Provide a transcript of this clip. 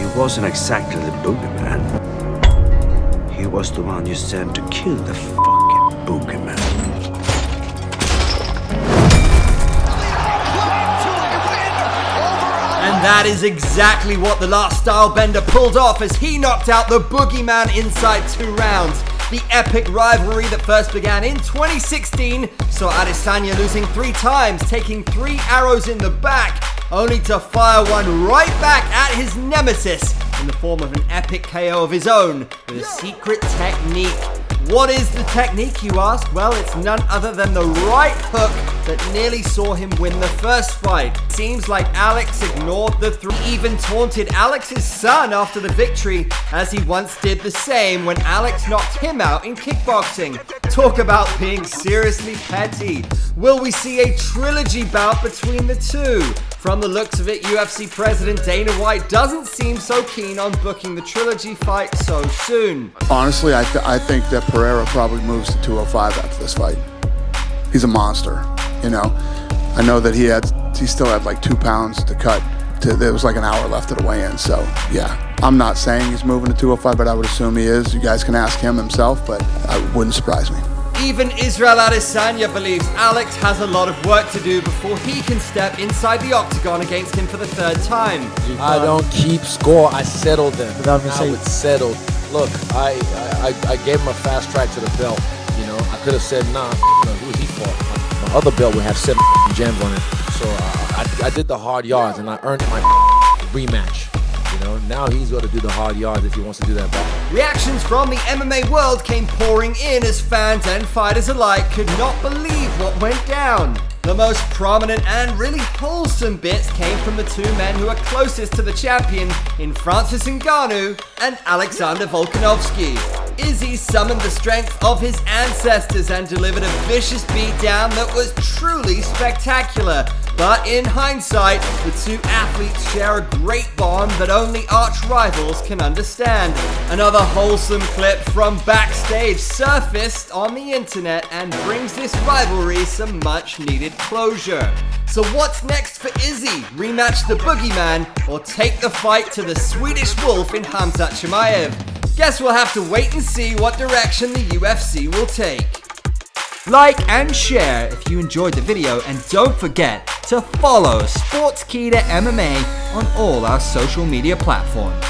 He wasn't exactly the boogeyman. He was the one you sent to kill the fucking boogeyman. And that is exactly what the last stylebender pulled off as he knocked out the boogeyman inside 2 rounds. The epic rivalry that first began in 2016 saw Adesanya losing 3 times, taking 3 arrows in the back, only to fire one right back at his nemesis in the form of an epic KO of his own with a secret technique. What is the technique, you ask? Well, it's none other than the right hook that nearly saw him win the first fight. Seems like Alex ignored the 3. He even taunted Alex's son after the victory, as he once did the same when Alex knocked him out in kickboxing. Talk about being seriously petty. Will we see a trilogy bout between the two? From the looks of it, UFC President Dana White doesn't seem so keen on booking the trilogy fight so soon. Honestly, I think that Pereira probably moves to 205 after this fight. He's a monster, you know. I know that he still had like 2 pounds to cut. There was like an hour left of the weigh-in, so yeah. I'm not saying he's moving to 205, but I would assume he is. You guys can ask him himself, but it wouldn't surprise me. Even Israel Adesanya believes Alex has a lot of work to do before he can step inside the octagon against him for the 3rd time. I don't keep score. I settled them. Now it's settled. Look, I gave him a fast track to the belt. You know, I could have said, nah, who was he for? My other belt would have 7 gems on it. So I did the hard yards and I earned my rematch. You know, now he's got to do the hard yards if he wants to do that back. Reactions from the MMA world came pouring in as fans and fighters alike could not believe what went down. The most prominent and really wholesome bits came from the 2 men who are closest to the champion in Francis Ngannou and Alexander Volkanovski. Izzy summoned the strength of his ancestors and delivered a vicious beatdown that was truly spectacular. But in hindsight, the 2 athletes share a great bond that only arch rivals can understand. Another wholesome clip from backstage surfaced on the internet and brings this rivalry some much needed closure. So what's next for Izzy? Rematch the boogeyman or take the fight to the Swedish wolf in Khamzat Chimaev? Guess we'll have to wait and see what direction the UFC will take. Like and share if you enjoyed the video, and don't forget to follow Sportskeeda MMA on all our social media platforms.